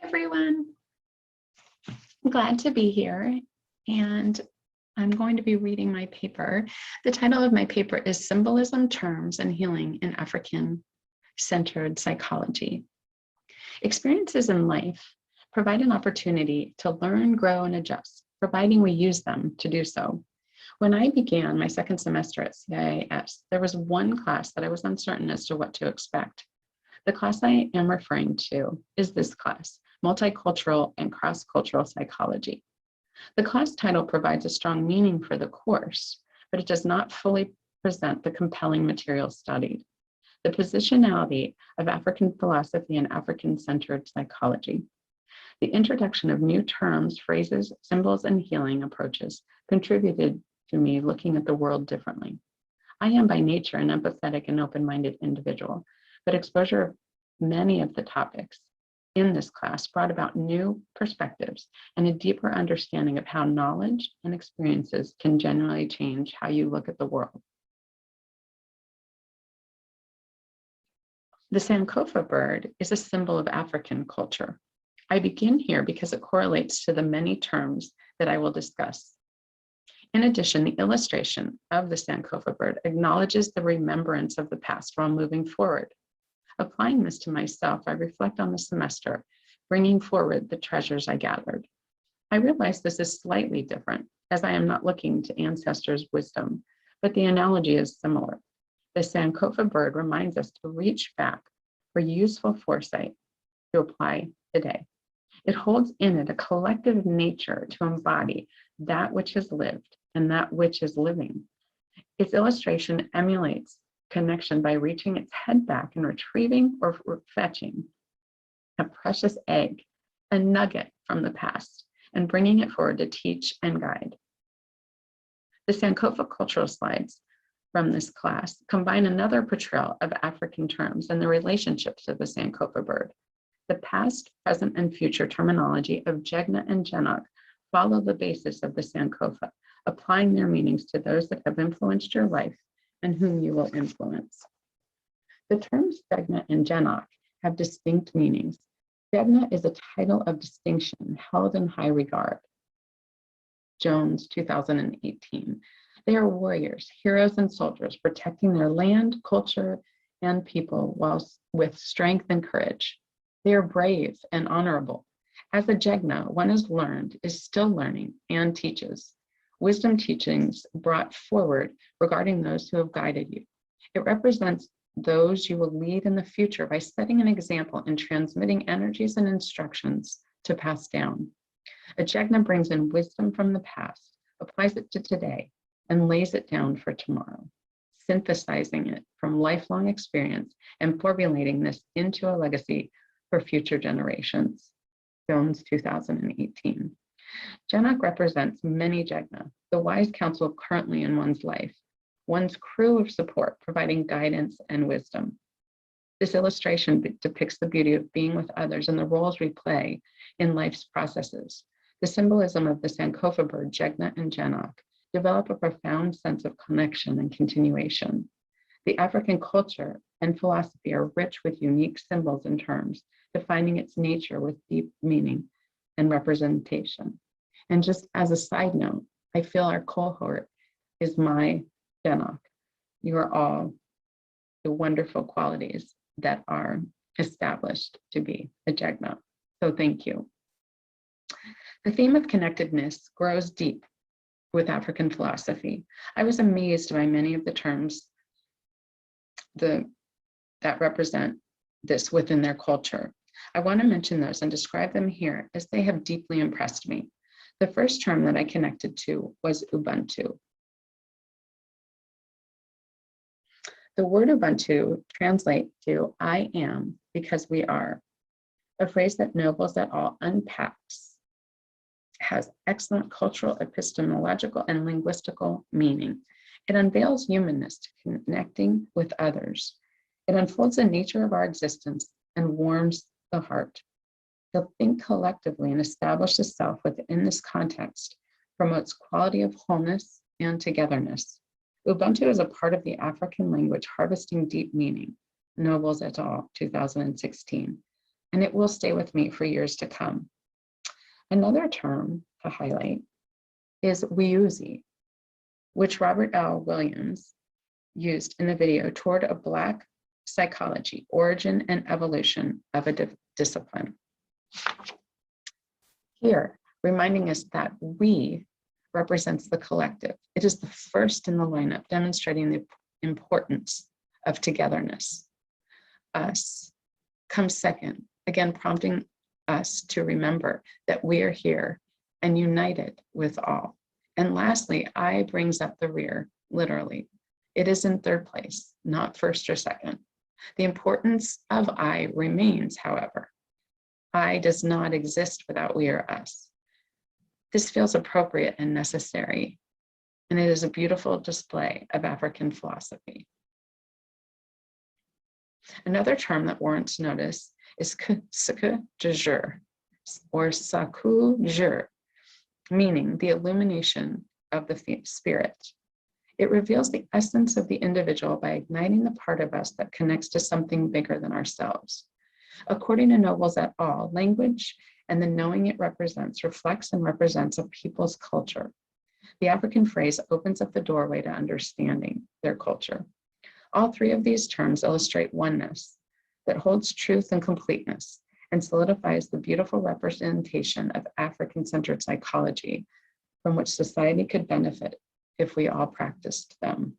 Everyone. I'm glad to be here, and I'm going to be reading my paper. The title of my paper is Symbolism, Terms, and Healing in African-Centered Psychology. Experiences in life provide an opportunity to learn, grow, and adjust, providing we use them to do so. When I began my second semester at CIIS, there was one class that I was uncertain as to what to expect. The class I am referring to is this class, Multicultural and Cross-Cultural Psychology. The class title provides a strong meaning for the course, but it does not fully present the compelling material studied. The positionality of African philosophy and African-centered psychology. The introduction of new terms, phrases, symbols, and healing approaches contributed to me looking at the world differently. I am by nature an empathetic and open-minded individual, but exposure of many of the topics in this class brought about new perspectives and a deeper understanding of how knowledge and experiences can generally change how you look at the world. The Sankofa bird is a symbol of African culture. I begin here because it correlates to the many terms that I will discuss. In addition, the illustration of the Sankofa bird acknowledges the remembrance of the past while moving forward. Applying this to myself, I reflect on the semester, bringing forward the treasures I gathered. I realize this is slightly different, as I am not looking to ancestors' wisdom, but the analogy is similar. The Sankofa bird reminds us to reach back for useful foresight to apply today. It holds in it a collective nature to embody that which is lived and that which is living. Its illustration emulates connection by reaching its head back and retrieving or fetching a precious egg, a nugget from the past, and bringing it forward to teach and guide. The Sankofa cultural slides from this class combine another portrayal of African terms and the relationships of the Sankofa bird. The past, present, and future terminology of Jegna and Genok follow the basis of the Sankofa, applying their meanings to those that have influenced your life and whom you will influence. The terms Jegna and Genok have distinct meanings. Jegna is a title of distinction held in high regard. Jones, 2018. They are warriors, heroes, and soldiers protecting their land, culture, and people whilst with strength and courage. They are brave and honorable. As a Jegna, one is learned, is still learning, and teaches. Wisdom teachings brought forward regarding those who have guided you. It represents those you will lead in the future by setting an example and transmitting energies and instructions to pass down. A Jegna brings in wisdom from the past, applies it to today, and lays it down for tomorrow, synthesizing it from lifelong experience and formulating this into a legacy for future generations. Jones, 2018. Genok represents many Jegna, the wise counsel currently in one's life, one's crew of support, providing guidance and wisdom. This illustration depicts the beauty of being with others and the roles we play in life's processes. The symbolism of the Sankofa bird, Jegna and Genok, develop a profound sense of connection and continuation. The African culture and philosophy are rich with unique symbols and terms, defining its nature with deep meaning and representation. And just as a side note, I feel our cohort is my Genok. You are all the wonderful qualities that are established to be a Jegna. So thank you. The theme of connectedness grows deep with African philosophy. I was amazed by many of the terms that represent this within their culture. I want to mention those and describe them here as they have deeply impressed me. The first term that I connected to was Ubuntu. The word Ubuntu translates to I am because we are, a phrase that Nobles et al. Unpacks, has excellent cultural, epistemological, and linguistical meaning. It unveils humanness to connecting with others. It unfolds the nature of our existence and warms the heart. To think collectively and establish the self within this context promotes quality of wholeness and togetherness. Ubuntu is a part of the African language harvesting deep meaning, Nobles et al., 2016. and it will stay with me for years to come. Another term to highlight is Wiuzi, which Robert L. Williams used in the video Toward a Black Psychology, Origin and Evolution of a Discipline. Here, reminding us that we represents the collective. It is the first in the lineup, demonstrating the importance of togetherness. Us comes second, again prompting us to remember that we are here and united with all. And lastly, I brings up the rear, literally. It is in third place, not first or second. The importance of I remains, however. I does not exist without we or us. This feels appropriate and necessary, and it is a beautiful display of African philosophy. Another term that warrants notice is saku jur, or saku jur, meaning the illumination of the spirit. It reveals the essence of the individual by igniting the part of us that connects to something bigger than ourselves. According to Nobles et al., language and the knowing it represents reflects and represents a people's culture. The African phrase opens up the doorway to understanding their culture. All three of these terms illustrate oneness that holds truth and completeness and solidifies the beautiful representation of African-centered psychology from which society could benefit if we all practiced them.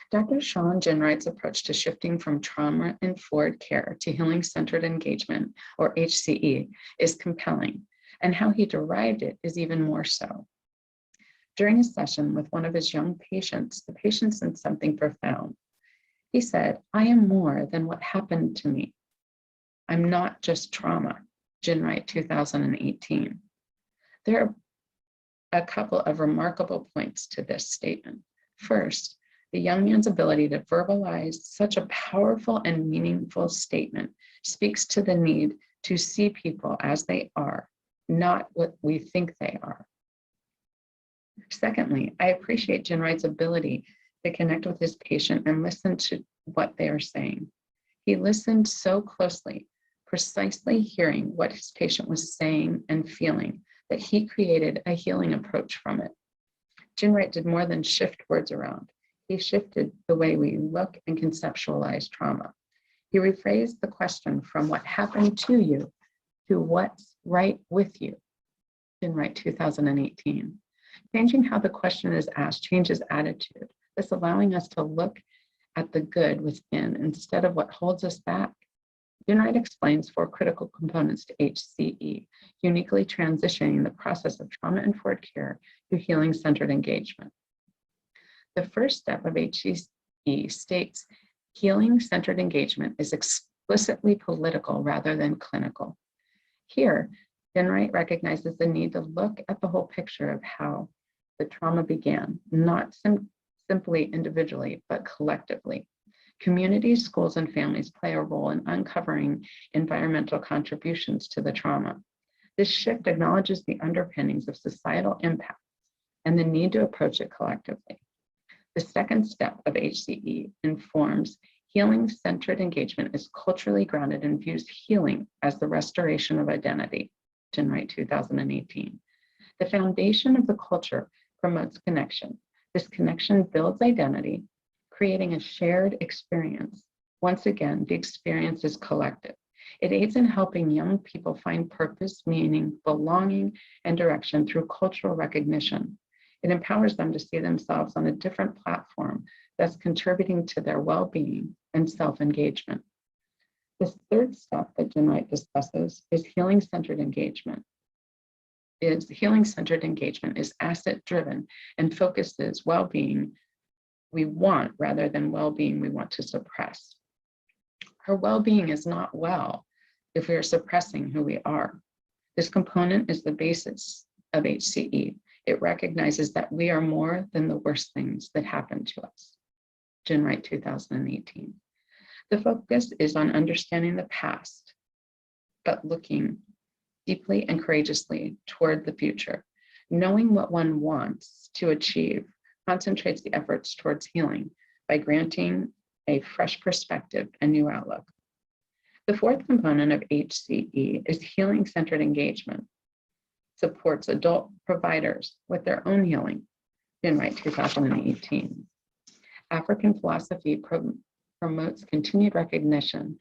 Dr. Sean Ginwright's approach to shifting from trauma-informed care to healing-centered engagement, or HCE, is compelling, and how he derived it is even more so. During a session with one of his young patients, the patient said something profound. He said, "I am more than what happened to me. I'm not just trauma," Ginwright 2018. There are a couple of remarkable points to this statement. First, the young man's ability to verbalize such a powerful and meaningful statement speaks to the need to see people as they are, not what we think they are. Secondly, I appreciate Ginwright's ability to connect with his patient and listen to what they are saying. He listened so closely, precisely hearing what his patient was saying and feeling, that he created a healing approach from it. Ginwright did more than shift words around. He shifted the way we look and conceptualize trauma. He rephrased the question from what happened to you to what's right with you, Ginwright 2018. Changing how the question is asked changes attitude, thus allowing us to look at the good within instead of what holds us back. Ginwright explains 4 critical components to HCE, uniquely transitioning the process of trauma-informed care to healing-centered engagement. The first step of HCE states healing-centered engagement is explicitly political rather than clinical. Here, Ginwright recognizes the need to look at the whole picture of how the trauma began, not simply individually, but collectively. Communities, schools, and families play a role in uncovering environmental contributions to the trauma. This shift acknowledges the underpinnings of societal impact and the need to approach it collectively. The second step of HCE informs healing-centered engagement is culturally grounded and views healing as the restoration of identity, Ginwright 2018. The foundation of the culture promotes connection. This connection builds identity, creating a shared experience. Once again, the experience is collective. It aids in helping young people find purpose, meaning, belonging, and direction through cultural recognition. It empowers them to see themselves on a different platform, thus contributing to their well-being and self-engagement. The third step that Ginwright discusses is healing-centered engagement. Healing-centered engagement is asset-driven and focuses well-being we want rather than well-being we want to suppress. Our well-being is not well if we are suppressing who we are. This component is the basis of HCE. It recognizes that we are more than the worst things that happen to us. Ginwright 2018. The focus is on understanding the past, but looking deeply and courageously toward the future. Knowing what one wants to achieve concentrates the efforts towards healing by granting a fresh perspective and new outlook. The fourth component of HCE is healing-centered engagement. Supports adult providers with their own healing, Ginwright 2018. African philosophy promotes continued recognition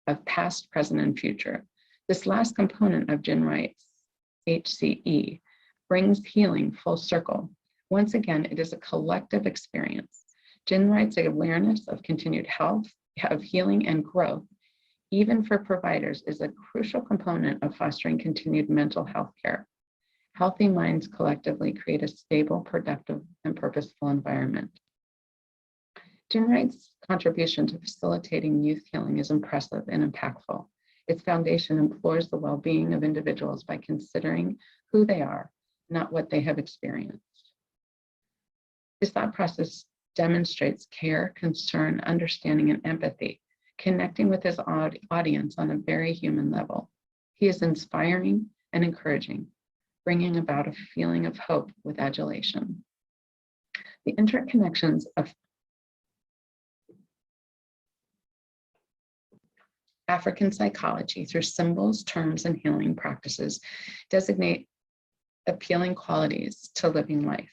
of past, present, and future. This last component of Ginwright's HCE brings healing full circle. Once again, it is a collective experience. Ginwright's awareness of continued health, of healing and growth, even for providers, is a crucial component of fostering continued mental health care. Healthy minds collectively create a stable, productive, and purposeful environment. Ginwright's contribution to facilitating youth healing is impressive and impactful. Its foundation implores the well-being of individuals by considering who they are, not what they have experienced. His thought process demonstrates care, concern, understanding, and empathy, connecting with his audience on a very human level. He is inspiring and encouraging, bringing about a feeling of hope with adulation. The interconnections of African psychology through symbols, terms, and healing practices designate appealing qualities to living life.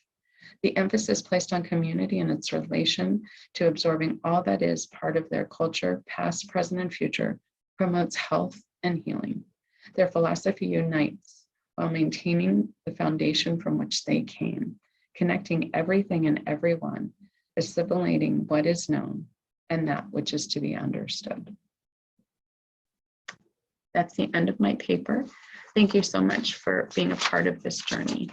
The emphasis placed on community and its relation to absorbing all that is part of their culture, past, present, and future, promotes health and healing. Their philosophy unites while maintaining the foundation from which they came, connecting everything and everyone, assimilating what is known and that which is to be understood. That's the end of my paper. Thank you so much for being a part of this journey.